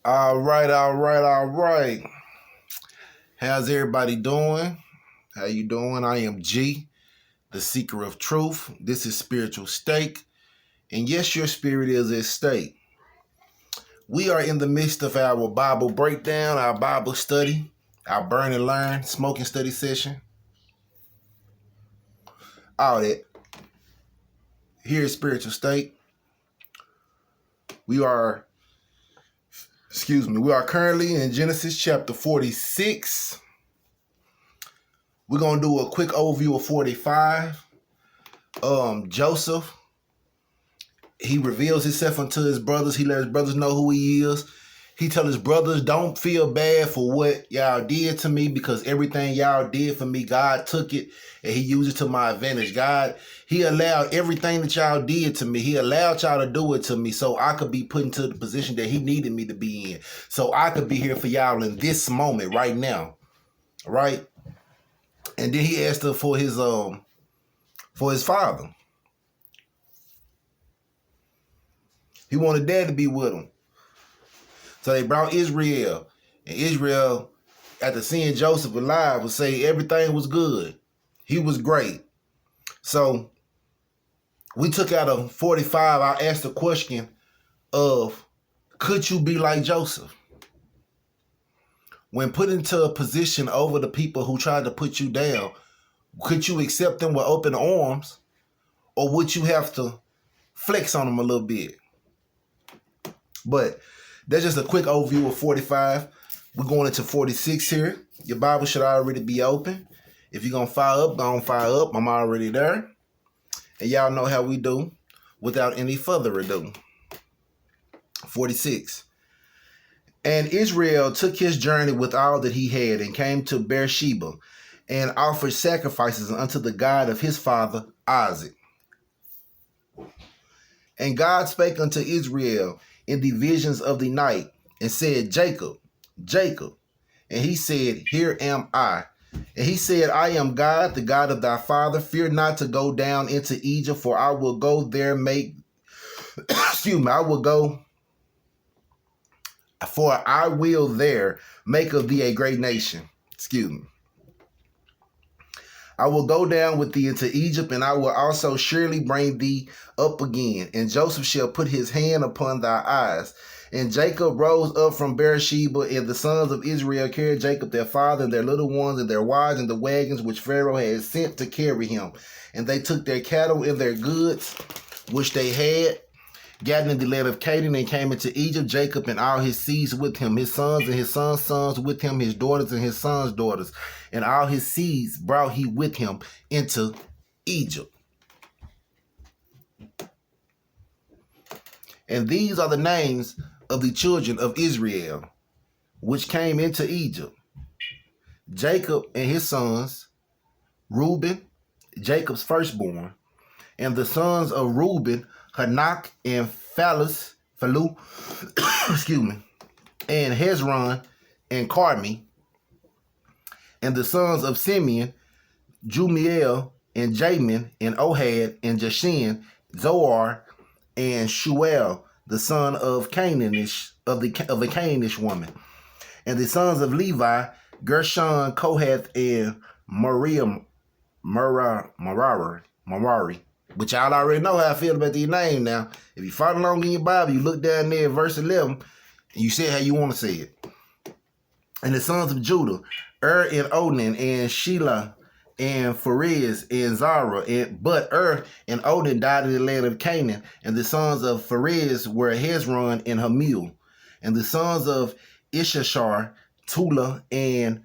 All right. How's everybody doing? How you doing? I am G, the seeker of truth. This is Spiritual Stake. And yes, your spirit is at stake. We are in the midst of our Bible breakdown, our Bible study, our burn and learn, smoking study session. All that. Here is Spiritual Stake. We are currently in Genesis chapter 46. We're going to do a quick overview of 45. Joseph, he reveals himself unto his brothers. He let his brothers know who he is. He tell his brothers, don't feel bad for what y'all did to me, because everything y'all did for me, God took it and he used it to my advantage. God, he allowed everything that y'all did to me. He allowed y'all to do it to me so I could be put into the position that he needed me to be in. So I could be here for y'all in this moment right now. Right? And then he asked her for his father. He wanted dad to be with him. So they brought Israel. And Israel, after seeing Joseph alive, would say everything was good. He was great. So we took out of 45, I asked the question of, could you be like Joseph? When put into a position over the people who tried to put you down, could you accept them with open arms, or would you have to flex on them a little bit? But that's just a quick overview of 45. We're going into 46 here. Your Bible should already be open. If you're going to fire up, go on fire up. I'm already there. And y'all know how we do. Without any further ado. 46. And Israel took his journey with all that he had, and came to Beersheba, and offered sacrifices unto the God of his father Isaac. And God spake unto Israel in the visions of the night, and said, Jacob, Jacob. And he said, Here am I. And he said, I am God, the God of thy father. Fear not to go down into Egypt, for I will go there for I will there make of thee a great nation. I will go down with thee into Egypt, and I will also surely bring thee up again. And Joseph shall put his hand upon thy eyes. And Jacob rose up from Beersheba, and the sons of Israel carried Jacob their father, and their little ones, and their wives, and the wagons which Pharaoh had sent to carry him. And they took their cattle and their goods, which they had gathered in the land of Canaan, and came into Egypt, Jacob and all his seeds with him, his sons and his sons' sons with him, his daughters and his sons' daughters, and all his seeds brought he with him into Egypt. And these are the names of the children of Israel, which came into Egypt: Jacob and his sons, Reuben, Jacob's firstborn, and the sons of Reuben, Hanak and Phalu, and Hezron and Carmi, and the sons of Simeon, Jumiel and Jamin and Ohad and Jashin, Zoar and Shuel, the son of Canaanish of a Canaanish woman, and the sons of Levi, Gershon, Kohath, and Merari. But y'all already know how I feel about these names now. If you follow along in your Bible, you look down there at verse 11, and you say how you want to say it. And the sons of Judah, and Onan, and Shelah, and Pharez, and Zara. But and Onan died in the land of Canaan. And the sons of Pharez were Hezron and Hamul. And the sons of Issachar, Tula, and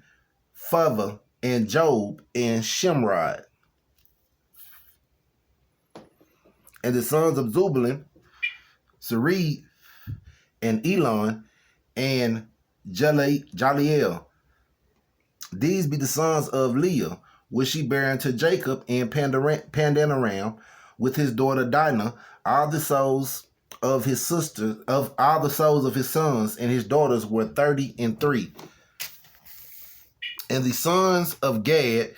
Fava, and Job, and Shimrod. And the sons of Zebulun, Sered, and Elon, and Jaliel. These be the sons of Leah, which she bare unto Jacob in Pandanaram, with his daughter Dinah. All the souls of his sisters, of all the souls of his sons and his daughters were 33. And the sons of Gad,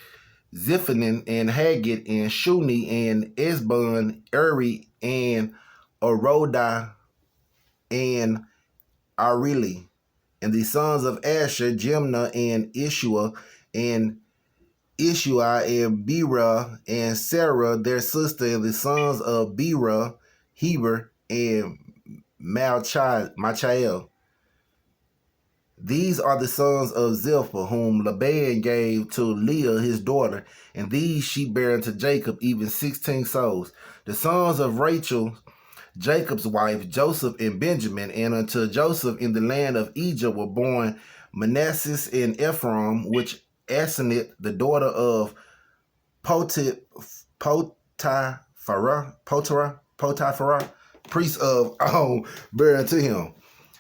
Ziphanan and Haggit and Shuni and Esbon, and Arodah and Areli. And the sons of Asher, Jimnah and Ishua, and and Bera, and Sarah, their sister, and the sons of Bera, Heber, and Machael. These are the sons of Zilpah, whom Laban gave to Leah his daughter, and these she bare unto Jacob, even 16 souls. The sons of Rachel, Jacob's wife, Joseph and Benjamin, and unto Joseph in the land of Egypt were born Manasseh and Ephraim, which Asenath, the daughter of Potiphar, priest of On, bare unto him.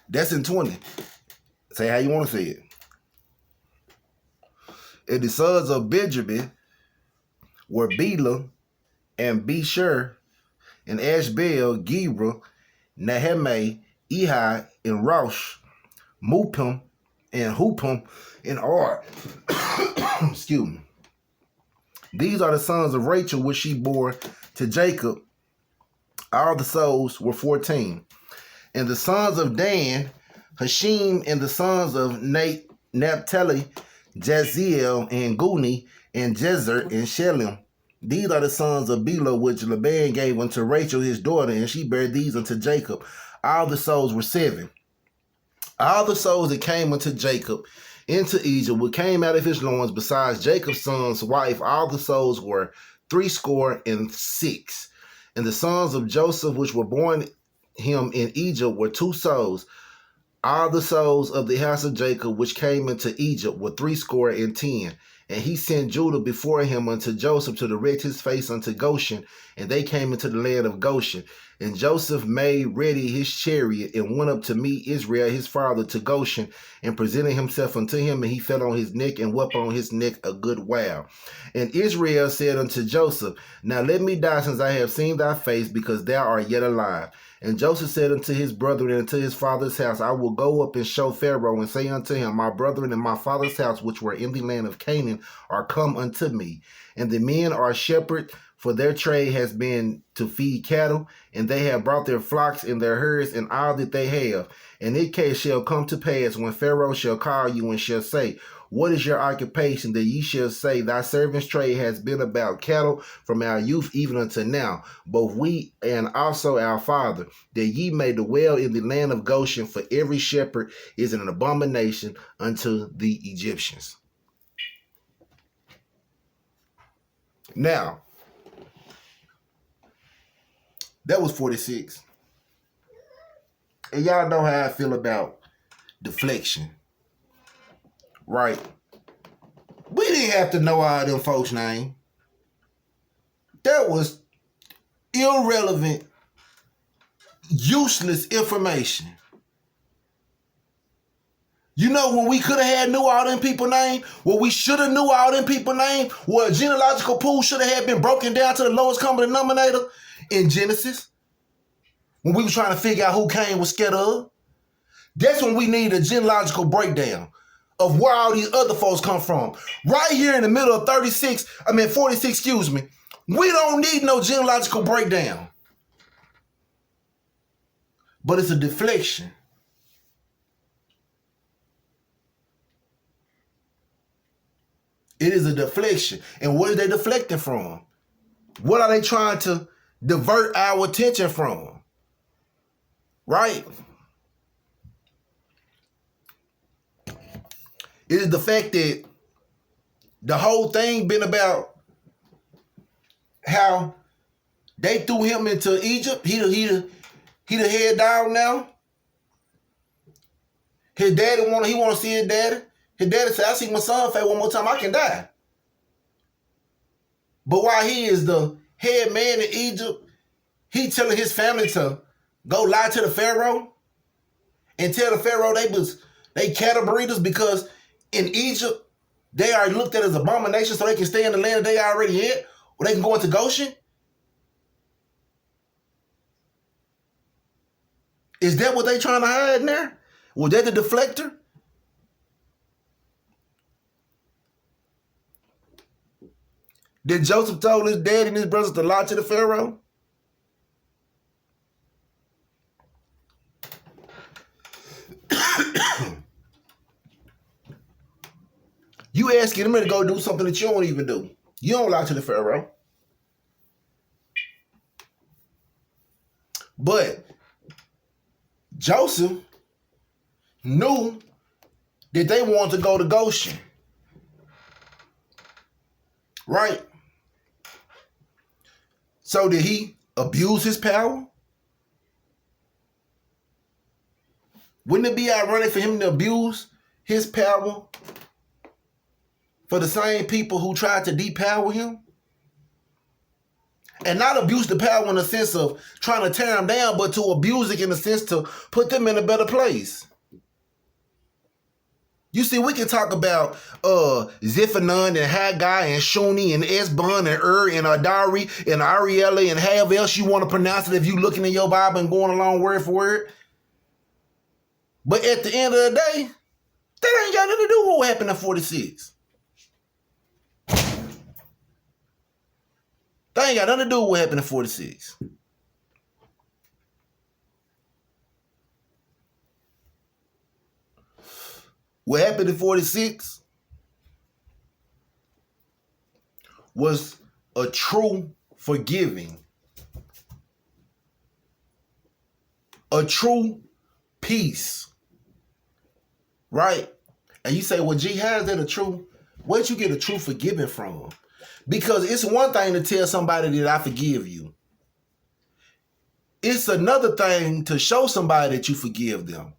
That's in 20. Say how you want to say it. And the sons of Benjamin were Bela and Beshur and Ashbel, Gebra, Naheme, Ehi, and Rosh, Mupim, and Hupim, and Ard. Excuse me. These are the sons of Rachel, which she bore to Jacob. All the souls were 14. And the sons of Dan, Hashim, and the sons of Naphtali, Jaziel, and Guni, and Jezer, and Shelem. These are the sons of Bela, which Laban gave unto Rachel his daughter, and she bare these unto Jacob. All the souls were 7. All the souls that came unto Jacob into Egypt, which came out of his loins, besides Jacob's son's wife, all the souls were 66. And the sons of Joseph, which were born him in Egypt, were 2 souls. All the souls of the house of Jacob, which came into Egypt, were 70. And he sent Judah before him unto Joseph to direct his face unto Goshen, and they came into the land of Goshen. And Joseph made ready his chariot and went up to meet Israel his father to Goshen, and presented himself unto him, and he fell on his neck and wept on his neck a good while. And Israel said unto Joseph, Now let me die, since I have seen thy face, because thou art yet alive. And Joseph said unto his brethren and unto his father's house, I will go up and show Pharaoh, and say unto him, My brethren and my father's house, which were in the land of Canaan, are come unto me. And the men are shepherds, for their trade has been to feed cattle, and they have brought their flocks and their herds and all that they have. And it shall come to pass, when Pharaoh shall call you and shall say, What is your occupation? That ye shall say, Thy servant's trade has been about cattle from our youth even unto now, both we and also our father, that ye may dwell in the land of Goshen, for every shepherd is an abomination unto the Egyptians. Now, that was 46. And y'all know how I feel about deflection, right? We didn't have to know all them folks' name. That was irrelevant, useless information. You know when we could have had knew all them people name, what we should have knew all them people name, what a genealogical pool should have had been broken down to the lowest common denominator in Genesis, when we were trying to figure out who Cain was scared of. That's when we need a genealogical breakdown of where all these other folks come from. Right here in the middle of 46, excuse me, we don't need no genealogical breakdown. But it's a deflection. It is a deflection. And what are they deflecting from? What are they trying to divert our attention from? Right? It is the fact that the whole thing been about how they threw him into Egypt. He the head down now. His daddy he want to see his daddy. His daddy said, I see my son face one more time, I can die. But while he is the head man in Egypt, he telling his family to go lie to the Pharaoh and tell the Pharaoh they cattle breeders, because in Egypt, they are looked at as abominations, so they can stay in the land that they already in, or they can go into Goshen. Is that what they trying to hide in there? Was that the deflector? Did Joseph told his dad and his brothers to lie to the Pharaoh? You asking him to go do something that you don't even do. You don't lie to the Pharaoh. But Joseph knew that they wanted to go to Goshen. Right? So did he abuse his power? Wouldn't it be ironic for him to abuse his power for the same people who tried to depower him? And not abuse the power in the sense of trying to tear him down, but to abuse it in the sense to put them in a better place. You see, we can talk about Zephaniah and Haggai and Shuni and Esbon and and Adari and Ariella and however else you want to pronounce it if you looking in your Bible and going along word for word. But at the end of the day, that ain't got nothing to do with what happened in 46. That ain't got nothing to do with what happened in 46. What happened in 46 was a true forgiving, a true peace, right? And you say, well, gee, how is that a true? Where'd you get a true forgiving from? Because it's one thing to tell somebody that I forgive you. It's another thing to show somebody that you forgive them.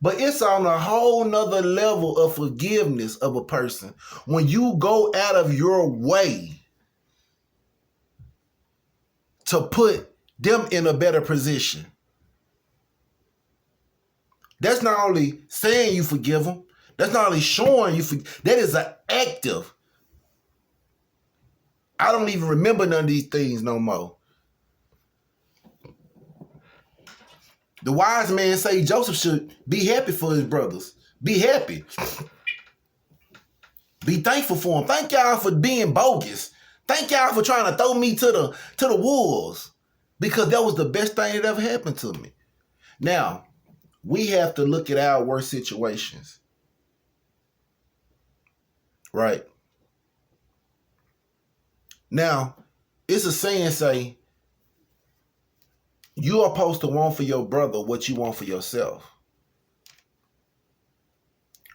But it's on a whole nother level of forgiveness of a person when you go out of your way to put them in a better position. That's not only saying you forgive them, that's not only showing you that is an active. I don't even remember none of these things no more. The wise man say Joseph should be happy for his brothers. Be happy. Be thankful for them. Thank y'all for being bogus. Thank y'all for trying to throw me to the wolves. Because that was the best thing that ever happened to me. Now, we have to look at our worst situations. Right? Now, it's a saying say, you are supposed to want for your brother what you want for yourself.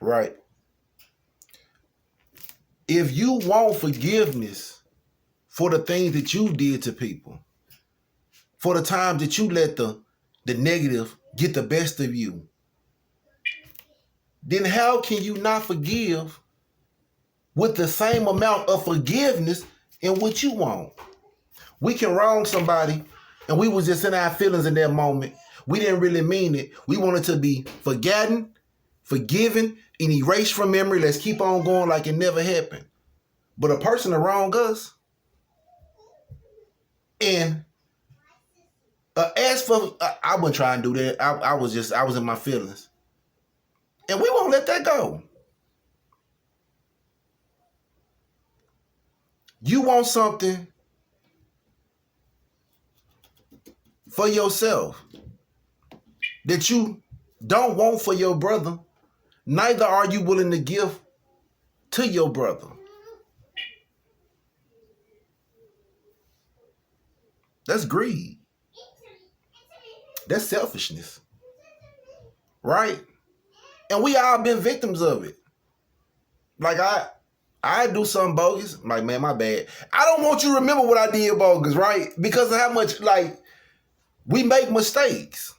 Right? If you want forgiveness for the things that you did to people, for the times that you let the negative get the best of you, then how can you not forgive with the same amount of forgiveness in what you want? We can wrong somebody and we was just in our feelings in that moment. We didn't really mean it. We wanted to be forgotten, forgiven, and erased from memory. Let's keep on going like it never happened. But a person to wrong us and as for, I wouldn't try and do that. I was in my feelings. And we won't let that go. You want something for yourself that you don't want for your brother, neither are you willing to give to your brother. That's greed. That's selfishness. Right? And we all been victims of it. Like I do something bogus. I'm like, man, my bad. I don't want you to remember what I did bogus, right? Because of how much, like, we make mistakes.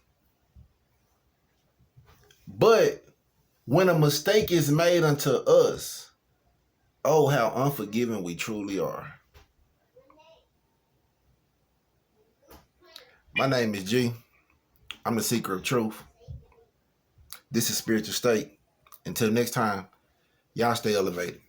But when a mistake is made unto us, oh, how unforgiving we truly are. My name is G. I'm the seeker of truth. This is Spiritual State. Until next time, y'all stay elevated.